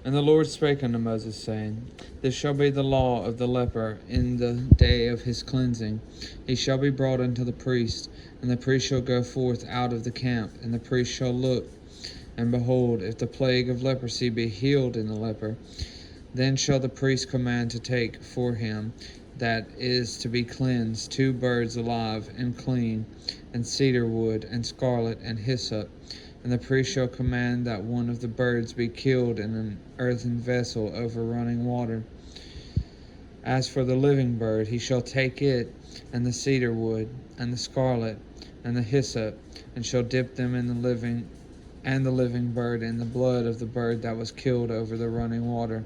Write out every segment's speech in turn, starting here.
And the Lord spake unto Moses, saying, This shall be the law of the leper in the day of his cleansing. He shall be brought unto the priest, and the priest shall go forth out of the camp, and the priest shall look, and behold, if the plague of leprosy be healed in the leper, then shall the priest command to take for him that is to be cleansed 2 birds alive and clean, and cedar wood, and scarlet, and hyssop. And the priest shall command that one of the birds be killed in an earthen vessel over running water. As for the living bird, he shall take it, and the cedar wood, and the scarlet, and the hyssop, and shall dip them in the living bird in the blood of the bird that was killed over the running water.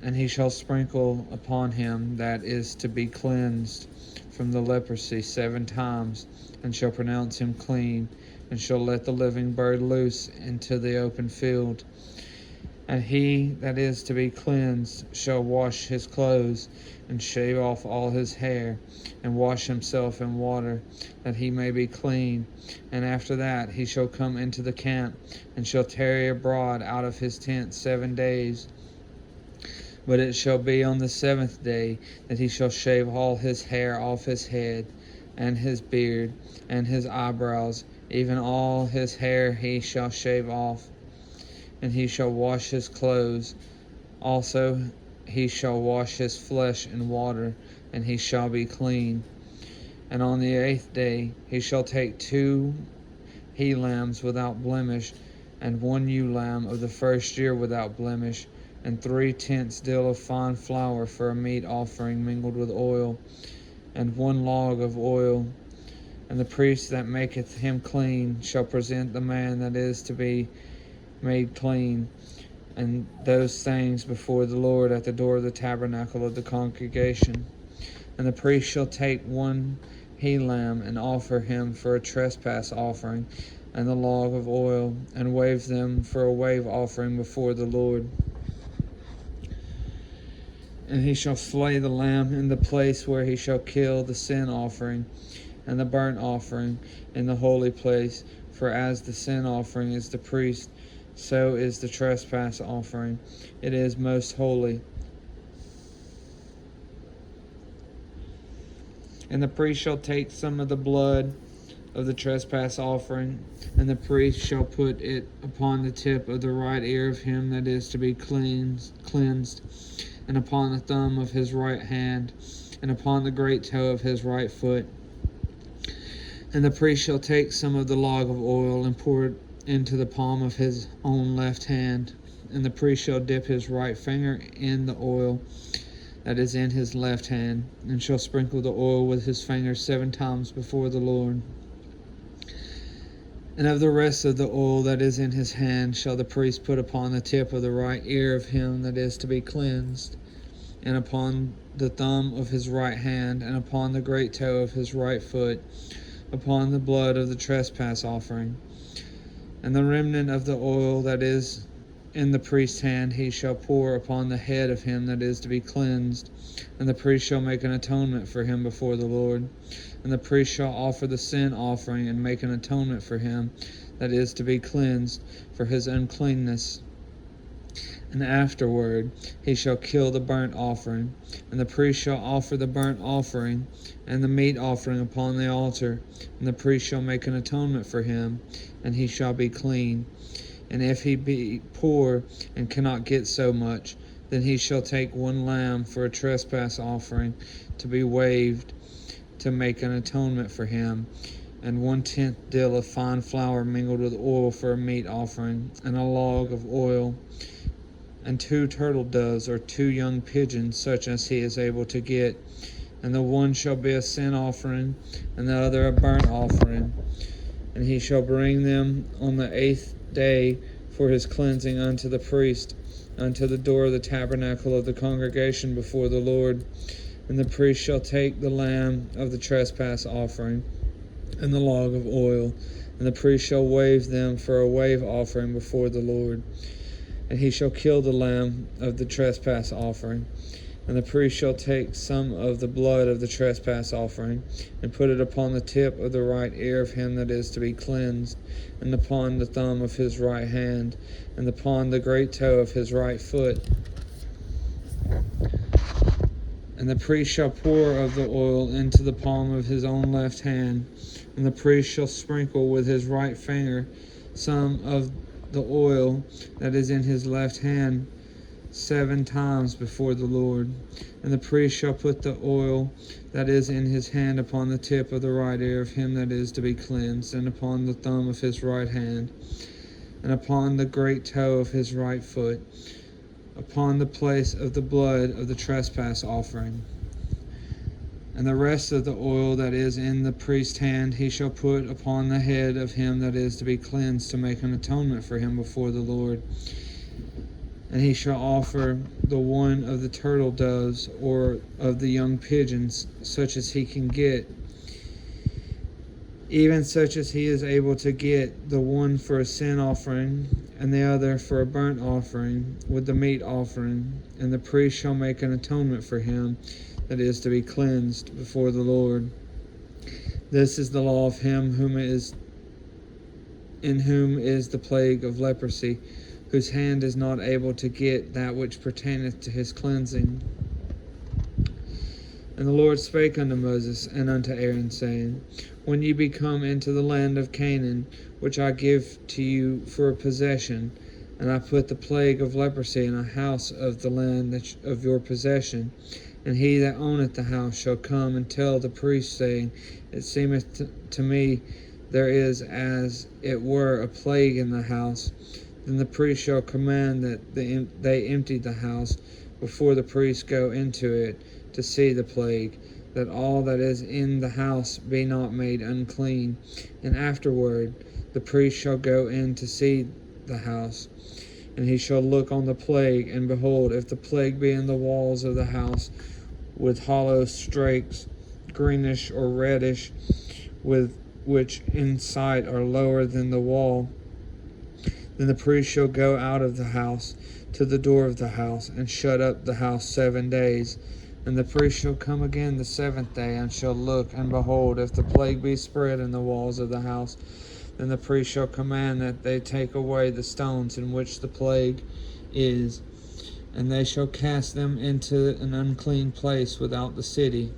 And he shall sprinkle upon him that is to be cleansed from the leprosy 7 times, and shall pronounce him clean, and shall let the living bird loose into the open field. And he that is to be cleansed shall wash his clothes, and shave off all his hair, and wash himself in water, that he may be clean. And after that he shall come into the camp, and shall tarry abroad out of his tent 7 days. But it shall be on the 7th day that he shall shave all his hair off his head, and his beard, and his eyebrows, even all his hair he shall shave off. And he shall wash his clothes. Also he shall wash his flesh in water, and he shall be clean. And on the 8th day he shall take 2 he lambs without blemish, and 1 ewe lamb of the first year without blemish, and 3 tenths dill of fine flour for a meat offering mingled with oil, and 1 log of oil. And the priest that maketh him clean shall present the man that is to be made clean, and those things before the Lord at the door of the tabernacle of the congregation. And the priest shall take 1 he lamb, and offer him for a trespass offering, and the log of oil, and wave them for a wave offering before the Lord. And he shall slay the lamb in the place where he shall kill the sin offering and the burnt offering in the holy place. For as the sin offering is the priest, so is the trespass offering. It is most holy. And the priest shall take some of the blood of the trespass offering, and the priest shall put it upon the tip of the right ear of him that is to be cleansed, and upon the thumb of his right hand, and upon the great toe of his right foot. And the priest shall take some of the log of oil, and pour it into the palm of his own left hand. And the priest shall dip his right finger in the oil that is in his left hand, and shall sprinkle the oil with his finger 7 times before the Lord. And of the rest of the oil that is in his hand shall the priest put upon the tip of the right ear of him that is to be cleansed, and upon the thumb of his right hand, and upon the great toe of his right foot, upon the blood of the trespass offering. And the remnant of the oil that is in the priest's hand he shall pour upon the head of him that is to be cleansed, and the priest shall make an atonement for him before the Lord. And the priest shall offer the sin offering, and make an atonement for him that is to be cleansed for his uncleanness. And afterward he shall kill the burnt offering, and the priest shall offer the burnt offering and the meat offering upon the altar, and the priest shall make an atonement for him, and he shall be clean. And if he be poor and cannot get so much, then he shall take 1 lamb for a trespass offering to be waved, to make an atonement for him, and 1/10 dill of fine flour mingled with oil for a meat offering, and a log of oil, and 2 turtle doves or 2 young pigeons, such as he is able to get. And the one shall be a sin offering, and the other a burnt offering. And he shall bring them on the 8th day for his cleansing unto the priest, unto the door of the tabernacle of the congregation before the Lord. And the priest shall take the lamb of the trespass offering, and the log of oil, and the priest shall wave them for a wave offering before the Lord. And he shall kill the lamb of the trespass offering, And the priest shall take some of the blood of the trespass offering, and put it upon the tip of the right ear of him that is to be cleansed, and upon the thumb of his right hand, and upon the great toe of his right foot. And the priest shall pour of the oil into the palm of his own left hand, and the priest shall sprinkle with his right finger some of the oil that is in his left hand 7 times before the Lord. And the priest shall put the oil that is in his hand upon the tip of the right ear of him that is to be cleansed, and upon the thumb of his right hand, and upon the great toe of his right foot, upon the place of the blood of the trespass offering. And the rest of the oil that is in the priest's hand he shall put upon the head of him that is to be cleansed, to make an atonement for him before the Lord. And he shall offer the one of the turtle doves, or of the young pigeons, such as he can get, even such as he is able to get, the one for a sin offering, and the other for a burnt offering, with the meat offering. And the priest shall make an atonement for him that is to be cleansed before the Lord. This is the law of him in whom is the plague of leprosy, whose hand is not able to get that which pertaineth to his cleansing. And the Lord spake unto Moses and unto Aaron, saying, When ye be come into the land of Canaan, which I give to you for a possession, and I put the plague of leprosy in a house of the land of your possession, and he that owneth the house shall come and tell the priest, saying, It seemeth to me there is as it were a plague in the house. Then the priest shall command that they empty the house before the priest go into it to see the plague, that all that is in the house be not made unclean. And afterward the priest shall go in to see the house, and he shall look on the plague, and behold, if the plague be in the walls of the house, with hollow strakes, greenish or reddish, with which in sight are lower than the wall, then the priest shall go out of the house to the door of the house, and shut up the house 7 days. And the priest shall come again the 7th day, and shall look, and behold, if the plague be spread in the walls of the house, then the priest shall command that they take away the stones in which the plague is, and they shall cast them into an unclean place without the city.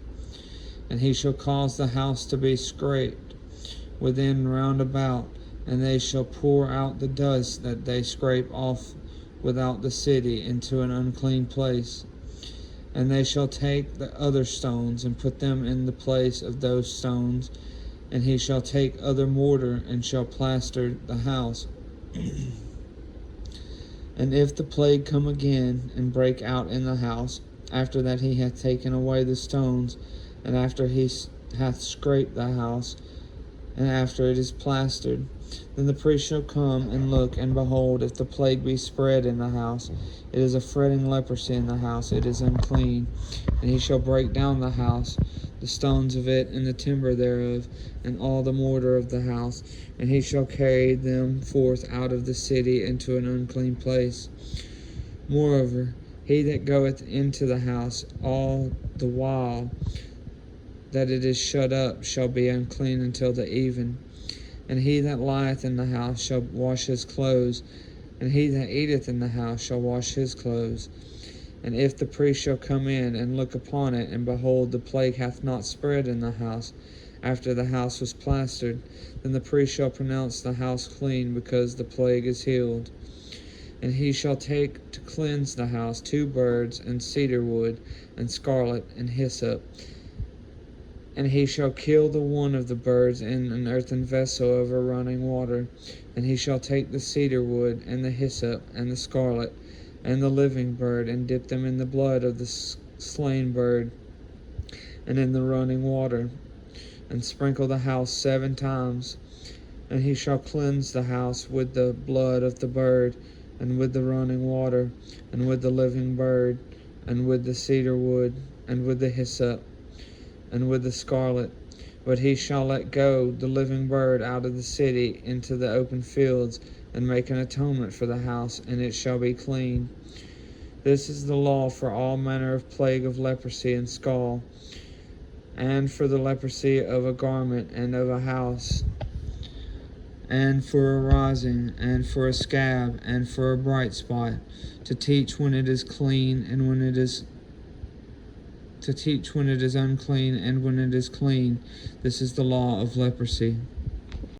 And he shall cause the house to be scraped within round about, and they shall pour out the dust that they scrape off without the city into an unclean place. And they shall take the other stones, and put them in the place of those stones. And he shall take other mortar, and shall plaster the house. And if the plague come again, and break out in the house, after that he hath taken away the stones, and after he hath scraped the house, and after it is plastered, then the priest shall come and look, and behold, if the plague be spread in the house, it is a fretting leprosy in the house, it is unclean. And he shall break down the house, the stones of it, and the timber thereof, and all the mortar of the house, and he shall carry them forth out of the city into an unclean place. Moreover, he that goeth into the house all the while that it is shut up shall be unclean until the even. And he that lieth in the house shall wash his clothes, and he that eateth in the house shall wash his clothes. And if the priest shall come in and look upon it, and behold, the plague hath not spread in the house, after the house was plastered, then the priest shall pronounce the house clean, because the plague is healed. And he shall take to cleanse the house 2 birds, and cedar wood, and scarlet, and hyssop. And he shall kill the one of the birds in an earthen vessel over running water. And he shall take the cedar wood, and the hyssop, and the scarlet, and the living bird, and dip them in the blood of the slain bird, and in the running water, and sprinkle the house 7 times. And he shall cleanse the house with the blood of the bird, and with the running water, and with the living bird, and with the cedar wood, and with the hyssop, and with the scarlet. But he shall let go the living bird out of the city into the open fields, and make an atonement for the house, and it shall be clean. This is the law for all manner of plague of leprosy and scall, and for the leprosy of a garment and of a house, and for a rising, and for a scab, and for a bright spot, to teach when it is clean, and when it is unclean, and when it is clean. This is the law of leprosy.